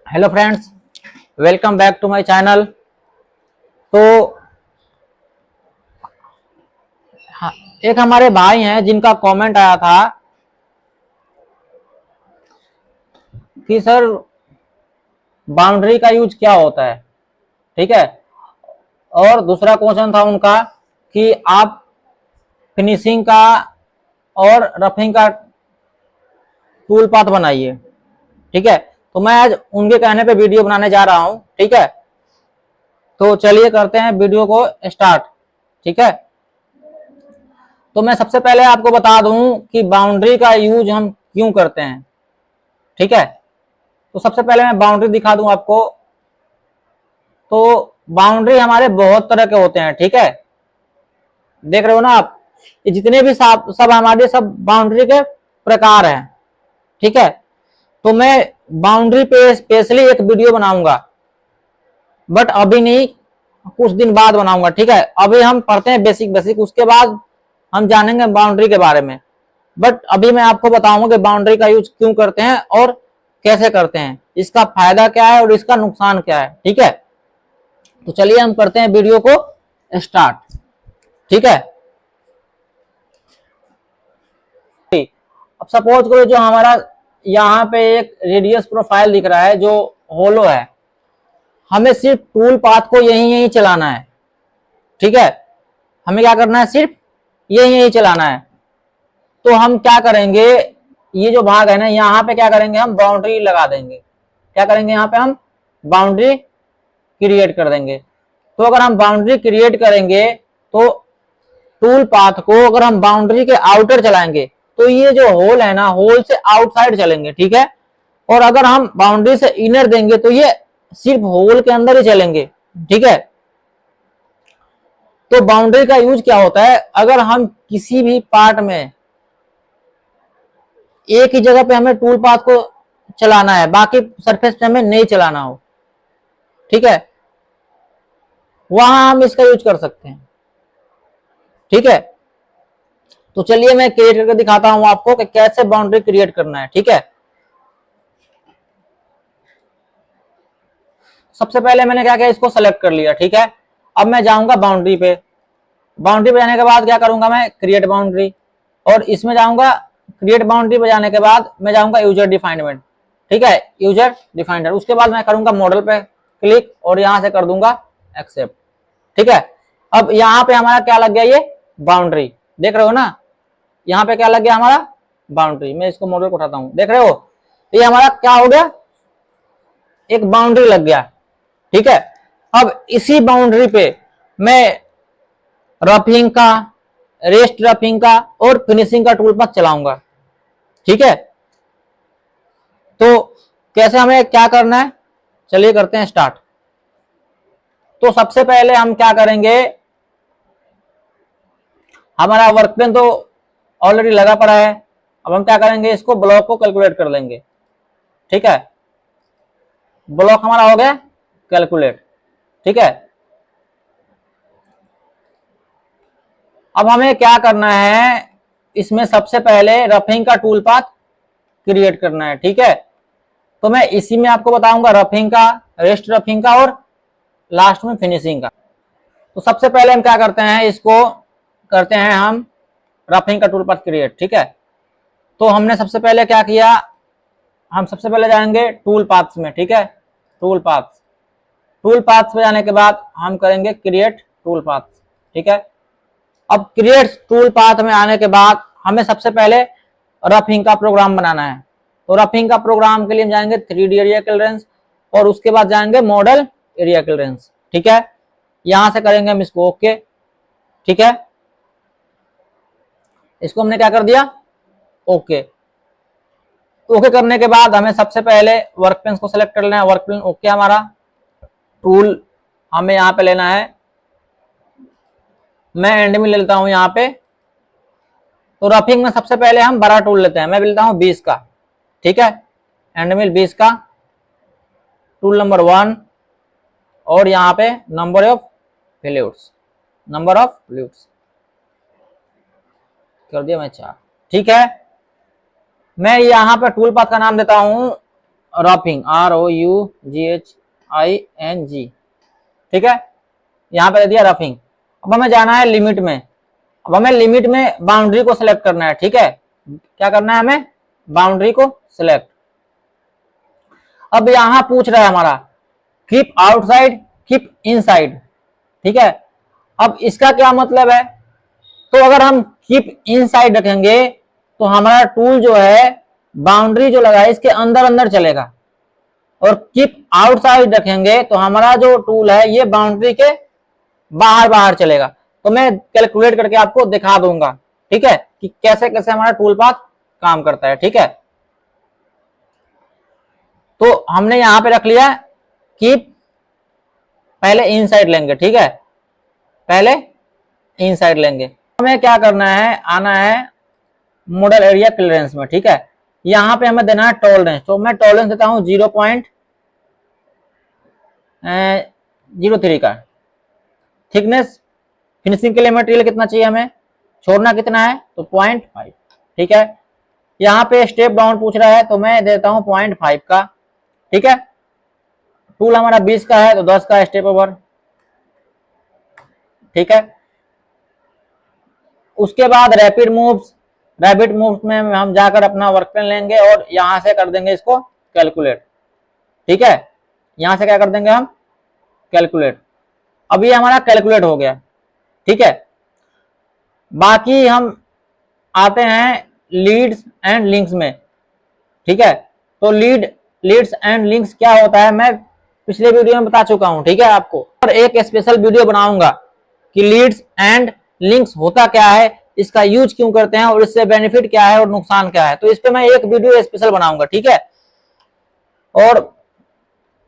Hello friends, welcome back to my channel. तो हाँ, एक हमारे भाई हैं जिनका कमेंट आया था कि सर बाउंड्री का यूज क्या होता है। ठीक है। और दूसरा क्वेश्चन था उनका कि आप फिनिशिंग का और रफिंग का टूल पाथ बनाइए। ठीक है। तो मैं आज उनके कहने पे वीडियो बनाने जा रहा हूं। ठीक है। तो चलिए करते हैं वीडियो को स्टार्ट। ठीक है। तो मैं सबसे पहले आपको बता दूं कि बाउंड्री का यूज हम क्यों करते हैं। ठीक है। तो सबसे पहले मैं बाउंड्री दिखा दूं आपको। तो बाउंड्री हमारे बहुत तरह के होते हैं। ठीक है। देख रहे हो ना आप, ये जितने भी सब हमारे सब बाउंड्री के प्रकार हैं। ठीक है। तो मैं बाउंड्री पे स्पेशली एक वीडियो बनाऊंगा, बट अभी नहीं, कुछ दिन बाद बनाऊंगा। ठीक है। अभी हम पढ़ते हैं बेसिक बेसिक, उसके बाद हम जानेंगे बाउंड्री के बारे में। बट अभी मैं आपको बताऊंगा कि बाउंड्री का यूज क्यों करते हैं और कैसे करते हैं, इसका फायदा क्या है और इसका नुकसान क्या है। ठीक है। तो चलिए हम करते हैं वीडियो को स्टार्ट। ठीक है। अब सपोज करो जो हमारा यहाँ पे एक रेडियस प्रोफाइल दिख रहा है जो होलो है, हमें सिर्फ टूल पाथ को यही यही चलाना है। ठीक है। हमें क्या करना है, सिर्फ यही यही चलाना है। तो हम क्या करेंगे, ये जो भाग है ना, यहाँ पे क्या करेंगे, हम बाउंड्री लगा देंगे। क्या करेंगे, यहाँ पे हम बाउंड्री क्रिएट कर देंगे। तो अगर हम बाउंड्री क्रिएट करेंगे तो टूल पाथ को अगर हम बाउंड्री के आउटर चलाएंगे तो ये जो होल है ना, होल से आउटसाइड चलेंगे। ठीक है। और अगर हम बाउंड्री से इनर देंगे तो ये सिर्फ होल के अंदर ही चलेंगे। ठीक है। तो बाउंड्री का यूज क्या होता है, अगर हम किसी भी पार्ट में एक ही जगह पे हमें टूल पाथ को चलाना है, बाकी सरफेस पे हमें नहीं चलाना हो, ठीक है, वहां हम इसका यूज कर सकते हैं। ठीक है। तो चलिए मैं क्रिएट करके दिखाता हूं आपको कि कैसे बाउंड्री क्रिएट करना है। ठीक है। सबसे पहले मैंने क्या किया, इसको सेलेक्ट कर लिया। ठीक है। अब मैं जाऊंगा बाउंड्री पे। बाउंड्री पे जाने के बाद क्या करूंगा, मैं क्रिएट बाउंड्री, और इसमें जाऊंगा। क्रिएट बाउंड्री पे जाने के बाद मैं जाऊंगा यूजर डिफाइंडमेंट। ठीक है, यूजर डिफाइंडर। उसके बाद मैं करूंगा मॉडल पे क्लिक और यहां से कर दूंगा एक्सेप्ट। ठीक है। अब यहाँ पे हमारा क्या लग गया, ये बाउंड्री देख रहे हो ना, यहाँ पे क्या लग गया हमारा, बाउंड्री। मैं इसको मॉडल को उठाता हूं, देख रहे हो, तो ये हमारा क्या हो गया, एक बाउंड्री लग गया। ठीक है। अब इसी बाउंड्री पे मैं रफिंग का, रेस्ट रफिंग का और फिनिशिंग का टूल पाथ चलाऊंगा। ठीक है। तो कैसे हमें क्या करना है, चलिए करते हैं स्टार्ट। तो सबसे पहले हम क्या करेंगे, हमारा वर्क पेन तो ऑलरेडी लगा पड़ा है। अब हम क्या करेंगे, इसको ब्लॉक को कैलकुलेट कर लेंगे। ठीक है। ब्लॉक हमारा हो गया कैलकुलेट। ठीक है। अब हमें क्या करना है, इसमें सबसे पहले रफिंग का टूल पाथ क्रिएट करना है। ठीक है। तो मैं इसी में आपको बताऊंगा रफिंग का, रेस्ट रफिंग का और लास्ट में फिनिशिंग का। तो सबसे पहले हम क्या करते हैं, इसको करते हैं हम रफिंग का टूल पाथ क्रिएट। ठीक है। तो हमने सबसे पहले क्या किया, हम सबसे पहले जाएंगे टूल पाथ्स में। ठीक है। टूल पाथ्स, टूल पाथ्स पे जाने के बाद हम करेंगे क्रिएट टूल पाथ्स। ठीक है। अब क्रिएट टूल पाथ में आने के बाद हमें सबसे पहले रफिंग का प्रोग्राम बनाना है। तो रफिंग का प्रोग्राम के लिए हम जाएंगे 3D एरिया क्लियरेंस और उसके बाद जाएंगे मॉडल एरिया क्लियरेंस। ठीक है। यहां से करेंगे हम इसको ओके। ठीक है। इसको हमने क्या कर दिया, ओके। ओके करने के बाद हमें सबसे पहले वर्क पेन को सिलेक्ट कर लेना है। वर्क पेन ओके हमारा, टूल हमें यहाँ पे लेना है, मैं एंड में ले लेता हूं यहाँ पे। तो रफिंग में सबसे पहले हम बड़ा टूल लेते हैं, मैं लेता हूं 20 का। ठीक है। एंड मिल 20 का, टूल नंबर 1 और यहाँ पे number of fluids, number of fluids कर दिया मैं 4। ठीक है। मैं यहाँ पे टूल पाथ का नाम देता हूं रफिंग, ROUGHING, ठीक है, यहाँ पे दे दिया रफिंग। अब हमें जाना है लिमिट में। अब हमें लिमिट में बाउंड्री को सिलेक्ट करना है, ठीक है, क्या करना है हमें, बाउंड्री को सिलेक्ट। अब यहां पूछ रहा है हमारा कीप आउटसाइड, कीप इनसाइड, ठीक है। अब इसका क्या मतलब है, तो अगर हम कीप इनसाइड रखेंगे तो हमारा टूल जो है बाउंड्री जो लगा है इसके अंदर अंदर चलेगा, और कीप आउटसाइड रखेंगे तो हमारा जो टूल है ये बाउंड्री के बाहर बाहर चलेगा। तो मैं कैलकुलेट करके आपको दिखा दूंगा, ठीक है, कि कैसे कैसे हमारा टूल पाथ काम करता है, ठीक है। तो हमने यहां पे रख लिया कीप, पहले इनसाइड लेंगे, ठीक है, पहले इनसाइड लेंगे। हमें क्या करना है, आना है मॉडल एरिया क्लियरेंस में, ठीक है। यहां पे हमें देना है टॉलरेंस, तो मैं टॉलरेंस देता हूं 0.03 का। थिकनेस फिनिशिंग के लिए मटेरियल कितना चाहिए हमें, छोड़ना कितना है, तो 0.5, ठीक है। यहाँ पे स्टेप डाउन पूछ रहा है तो मैं देता हूं 0.5 का, ठीक है। टूल हमारा 20 का है तो 10 का स्टेप ओवर, ठीक है। उसके बाद रैपिड मूव्स, रैपिड मूव्स में हम जाकर अपना वर्क पेन लेंगे और यहां से कर देंगे इसको कैलकुलेट, ठीक है। यहां से क्या कर देंगे हम, कैलकुलेट। अब ये हमारा कैलकुलेट हो गया, ठीक है। बाकी हम आते हैं लीड्स एंड लिंक्स में, ठीक है। तो लीड्स एंड लिंक्स क्या होता है मैं पिछले वीडियो में बता चुका हूं, ठीक है आपको, और एक स्पेशल वीडियो बनाऊंगा कि लीड्स एंड लिंक्स होता क्या है, इसका यूज क्यों करते हैं और इससे बेनिफिट क्या है और नुकसान क्या है, तो इस पे मैं एक वीडियो स्पेशल बनाऊंगा, ठीक है। और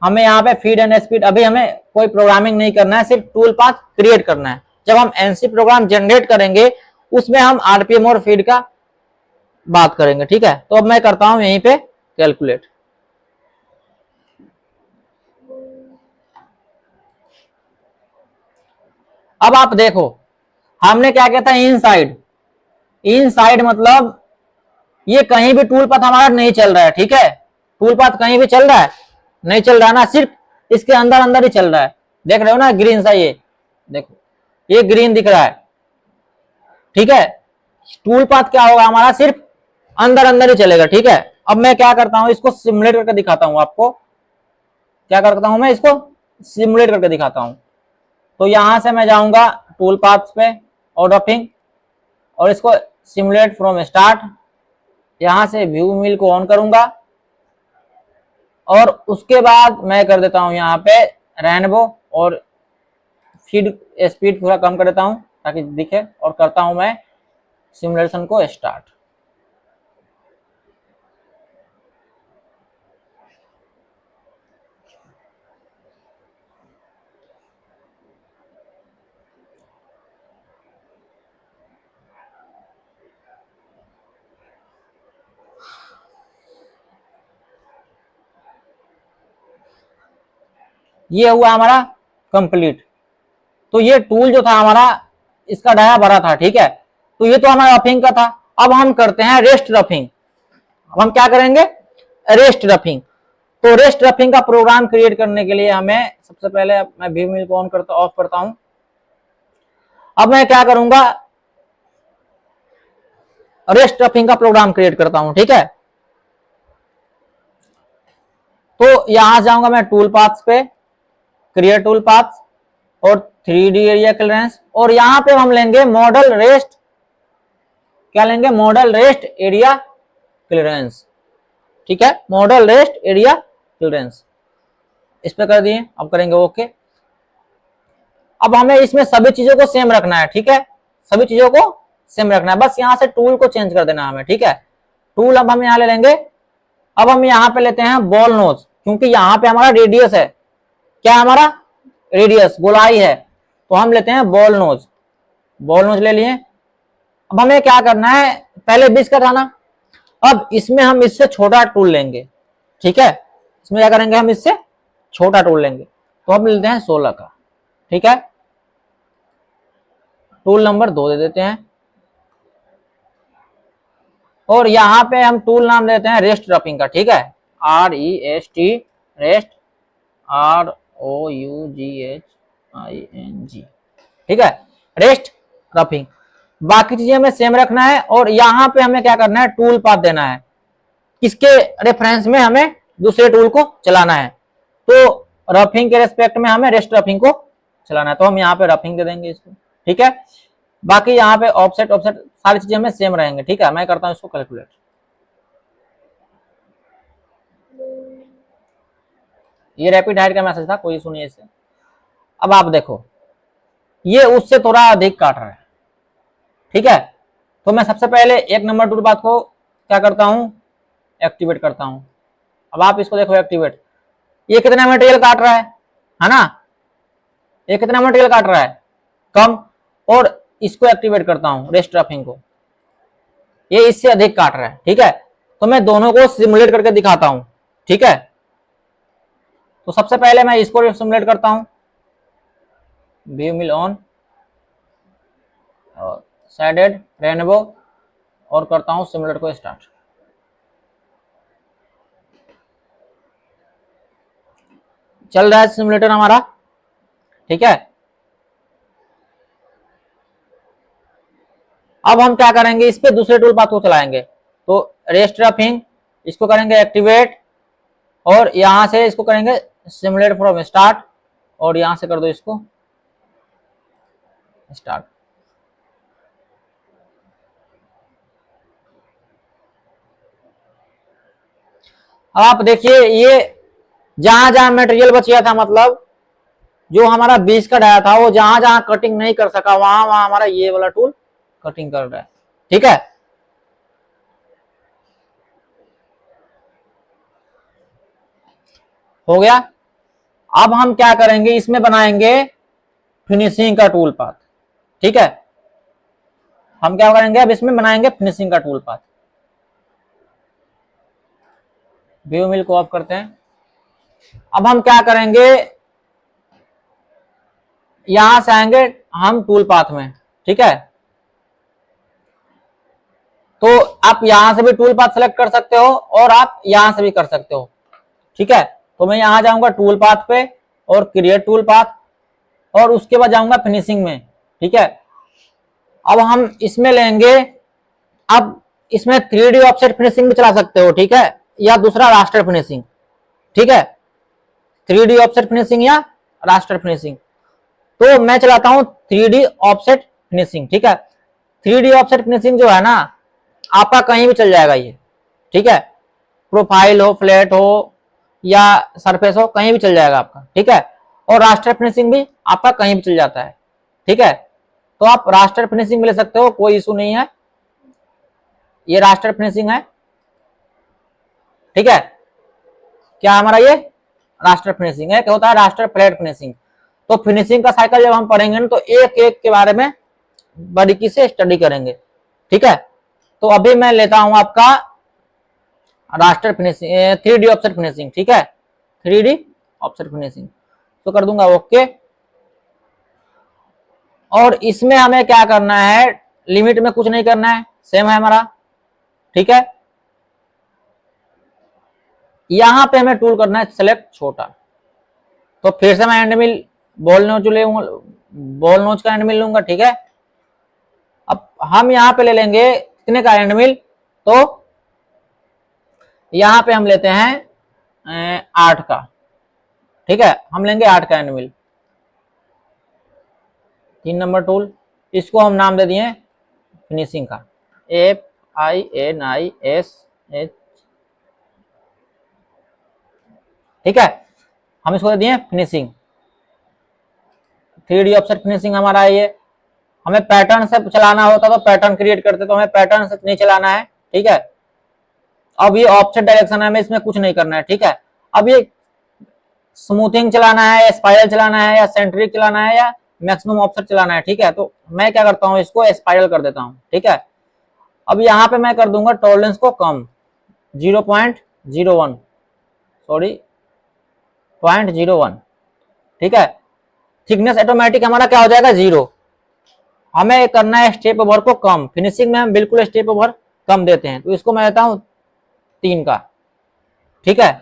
हमें यहाँ पे फीड एंड स्पीड, अभी हमें कोई प्रोग्रामिंग नहीं करना है, सिर्फ टूल पाथ क्रिएट करना है। जब हम एनसी प्रोग्राम जनरेट करेंगे उसमें हम आरपीएम और फीड का बात करेंगे, ठीक है। तो अब मैं करता हूं यहीं पे कैलकुलेट। अब आप देखो हमने क्या किया था, इनसाइड, इनसाइड मतलब ये कहीं भी टूल पाथ हमारा नहीं चल रहा है, ठीक है। टूल पाथ कहीं भी चल रहा है, नहीं चल रहा ना, सिर्फ इसके अंदर अंदर ही चल रहा है। देख रहे हो ना ग्रीन सा, ये देखो ये ग्रीन दिख रहा है, ठीक है। टूल पाथ क्या होगा हमारा, सिर्फ अंदर अंदर ही चलेगा, ठीक है। अब मैं क्या करता हूं, इसको सिमुलेट करके दिखाता हूं आपको, क्या करता हूं मैं, इसको सिमुलेट करके दिखाता हूं। तो यहां से मैं जाऊंगा टूल पाथ्स पे और रफिंग, और इसको सिमुलेट फ्रॉम स्टार्ट, यहां से व्यू मिल को ऑन करूंगा, और उसके बाद मैं कर देता हूं यहाँ पे रेनबो, और फीड स्पीड थोड़ा कम कर देता हूं ताकि दिखे, और करता हूं मैं सिमुलेशन को स्टार्ट। ये हुआ हमारा कंप्लीट। तो ये टूल जो था हमारा, इसका डाया भरा था, ठीक है। तो ये तो हमारा रफिंग का था। अब हम करते हैं रेस्ट रफिंग। अब हम क्या करेंगे, रेस्ट रफिंग। तो रेस्ट रफिंग का प्रोग्राम क्रिएट करने के लिए हमें सबसे पहले मैं व्यू मिल को ऑन करता, ऑफ करता हूं। अब मैं क्या करूंगा, रेस्ट रफिंग का प्रोग्राम क्रिएट करता हूं, ठीक है। तो यहां जाऊंगा मैं टूल पाथ्स पे, क्रिएट टूल पाथ्स, और 3D एरिया क्लियरेंस, और यहां पे हम लेंगे मॉडल रेस्ट, क्या लेंगे, मॉडल रेस्ट एरिया क्लियरेंस, ठीक है। मॉडल रेस्ट एरिया क्लियरेंस इस पे कर दिए, अब करेंगे ओके। अब हमें इसमें सभी चीजों को सेम रखना है, ठीक है, सभी चीजों को सेम रखना है, बस यहां से टूल को चेंज कर देना हमें, ठीक है। टूल अब हम यहां ले लेंगे। अब हम यहां पे लेते हैं बॉल नोज, क्योंकि यहां पे हमारा रेडियस है, क्या हमारा रेडियस, गोलाई है, तो हम लेते हैं बॉल नोज। बॉल नोज ले लिए। अब हमें क्या करना है, पहले 20 का था ना, अब इसमें हम इससे छोटा टूल लेंगे, ठीक है। इसमें क्या करेंगे, हम इससे छोटा टूल लेंगे, तो हम लेते हैं 16 का, ठीक है। टूल नंबर 2 दे देते हैं, और यहां पे हम टूल नाम देते हैं रेस्ट रफिंग का, ठीक है। REST, रेस्ट, ROUGHING, ठीक है, रेस्ट रफिंग। बाकी चीजें हमें सेम रखना है और यहां पे हमें क्या करना है, टूल पाथ देना है, किसके रेफरेंस में हमें दूसरे टूल को चलाना है। तो रफिंग के रेस्पेक्ट में हमें रेस्ट रफिंग को चलाना है, तो हम यहाँ पे रफिंग दे देंगे इसको, ठीक है। बाकी यहाँ पे ऑफसेट ऑफसेट सारी चीजें हमें सेम रहेंगे, ठीक है। मैं करता हूँ इसको कैलकुलेट। ये रैपिड हाइड का मैसेज था, कोई इशू नहीं है इससे। अब आप देखो ये उससे थोड़ा अधिक काट रहा है, ठीक है। तो मैं सबसे पहले एक नंबर टूल पाथ को क्या करता हूं, एक्टिवेट करता हूं। अब आप इसको देखो एक्टिवेट, ये कितना मटेरियल काट रहा है ना, ये कितना मटेरियल काट रहा है, कम। और इसको एक्टिवेट करता हूं, रेस्ट रफिंग को, ये इससे अधिक काट रहा है, ठीक है। तो मैं दोनों को सिमुलेट करके दिखाता हूं, ठीक है। तो सबसे पहले मैं इसको सिमुलेट करता हूं, view mill on, shaded rainbow, और करता हूं सिमुलेट को स्टार्ट। चल रहा है सिमुलेटर हमारा, ठीक है। अब हम क्या करेंगे, इस पे दूसरे टूल पाथ को चलाएंगे। तो रेस्ट रफिंग इसको करेंगे एक्टिवेट, और यहां से इसको करेंगे सिमुलेट फ्रॉम स्टार्ट, और यहां से कर दो इसको स्टार्ट। अब आप देखिए ये जहां जहां मटेरियल बच गया था, मतलब जो हमारा 20 का डाया था, वो जहां जहां कटिंग नहीं कर सका वहां वहां हमारा ये वाला टूल कटिंग कर रहा है, ठीक है। हो गया। अब हम क्या करेंगे, इसमें बनाएंगे फिनिशिंग का टूल पाथ, ठीक है। हम क्या करेंगे, अब इसमें बनाएंगे फिनिशिंग का टूल पाथ। व्यू मिल को ऑफ करते हैं। अब हम क्या करेंगे, यहां से आएंगे हम टूल पाथ में, ठीक है। तो आप यहां से भी टूल पाथ सेलेक्ट कर सकते हो और आप यहां से भी कर सकते हो, ठीक है। तो मैं यहां जाऊंगा टूल पाथ पे और क्रिएट टूल पाथ, और उसके बाद जाऊंगा फिनिशिंग में, ठीक है। अब हम इसमें लेंगे, अब इसमें 3D ऑफसेट फिनिशिंग भी चला सकते हो, ठीक है, या दूसरा रास्टर फिनिशिंग, ठीक है। 3D ऑफसेट फिनिशिंग या रास्टर फिनिशिंग, तो मैं चलाता हूं 3D ऑफसेट फिनिशिंग, ठीक है। 3D ऑफसेट फिनिशिंग जो है ना, आपका कहीं भी चल जाएगा ये, ठीक है। प्रोफाइल हो, फ्लैट हो या सरफेस हो, कहीं भी चल जाएगा आपका, ठीक है। और रास्टर फिनिशिंग भी आपका कहीं भी चल जाता है, ठीक है। तो आप रास्टर फिनिशिंग ले सकते हो, कोई इशू नहीं है। ये रास्टर फिनिशिंग है, ठीक है। क्या हमारा ये रास्टर फिनिशिंग है, क्या होता है रास्टर फ्लैट फिनिशिंग। तो फिनिशिंग का साइकिल जब हम पढ़ेंगे ना, तो एक एक के बारे में बारीकी से स्टडी करेंगे, ठीक है। तो अभी मैं लेता हूं आपका raster finishing, 3D offset finishing, ठीक है, 3D ऑफसेट फिनिशिंग, तो कर दूंगा ओके। और इसमें हमें क्या करना है, लिमिट में कुछ नहीं करना है, सेम है हमारा, ठीक है। यहां पे हमें टूल करना है सेलेक्ट छोटा। तो फिर से मैं एंड मिल बॉल नोच लूंगा, बॉल नोच का एंड मिल लूंगा, ठीक है। अब हम यहां पे ले लेंगे कितने का एंड मिल, तो यहां पे हम लेते हैं 8 का, ठीक है। हम लेंगे 8 का एंड मिल, 3 नंबर टूल, इसको हम नाम दे दिए फिनिशिंग का, FINISH, ठीक है। हम इसको दे दिए फिनिशिंग, 3D ऑफसेट फिनिशिंग हमारा है ये। हमें पैटर्न से चलाना होता तो पैटर्न क्रिएट करते, तो हमें पैटर्न से नहीं चलाना है, ठीक है। अब ये ऑफसेट डायरेक्शन है, हमें इसमें कुछ नहीं करना है, ठीक है। अब ये स्मूथिंग चलाना है, स्पाइरल चलाना है, या सेंट्रिक चलाना है, या मैक्सिमम ऑफसेट चलाना है, ठीक है। तो मैं क्या करता हूं, इसको स्पाइरल कर देता हूं, ठीक है। अब यहाँ पे मैं कर दूंगा टॉलरेंस को कम, 0.01, सॉरी 0.01, ठीक है। थिकनेस ऑटोमेटिक हमारा क्या हो जाएगा 0। हमें करना है स्टेप ओवर को कम, फिनिशिंग में हम बिल्कुल स्टेप ओवर कम देते हैं, तो इसको मैं देता हूं 3 का, ठीक है,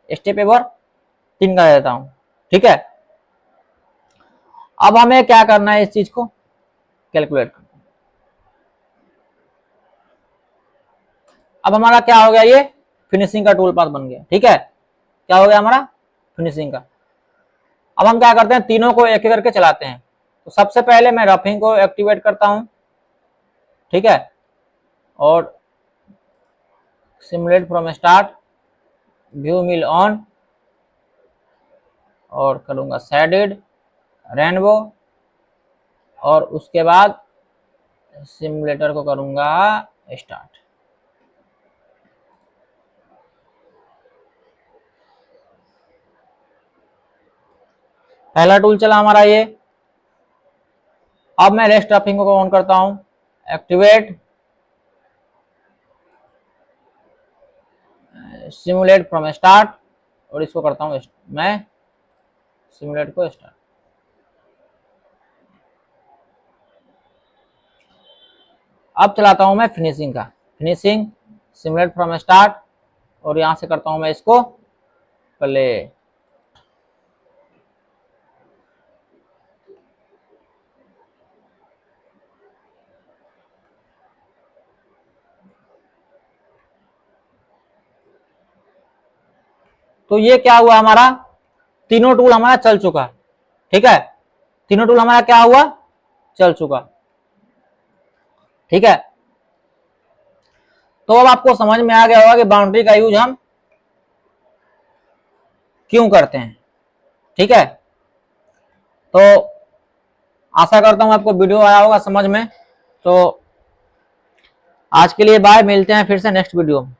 स्टेप नंबर 3 का देता हूं। ठीक है, अब हमें क्या करना है, इस चीज को कैलकुलेट करना। अब हमारा क्या हो गया, ये फिनिशिंग का टूल पाथ बन गया। ठीक है, क्या हो गया हमारा, फिनिशिंग का। अब हम क्या करते हैं, तीनों को एक एक करके चलाते हैं। तो सबसे पहले मैं रफिंग को एक्टिवेट करता हूं। ठीक है, और simulate from start, view mill on, और करूंगा शेडेड रेनबो, और उसके बाद सिमुलेटर को करूंगा स्टार्ट। पहला टूल चला हमारा ये। अब मैं रेस्ट रफिंग को ऑन करता हूं, एक्टिवेट सिमुलेट फ्रॉम स्टार्ट, और इसको करता हूं मैं सिमुलेट को स्टार्ट। अब चलाता हूं मैं फिनिशिंग का, फिनिशिंग सिमुलेट फ्रॉम स्टार्ट, और यहां से करता हूं मैं इसको प्ले। तो ये क्या हुआ, हमारा तीनों टूल हमारा चल चुका। ठीक है, तीनों टूल हमारा क्या हुआ, चल चुका। ठीक है, तो अब आपको समझ में आ गया होगा कि बाउंड्री का यूज हम क्यों करते हैं। ठीक है, तो आशा करता हूं आपको वीडियो आया होगा समझ में। तो आज के लिए बाय, मिलते हैं फिर से नेक्स्ट वीडियो में।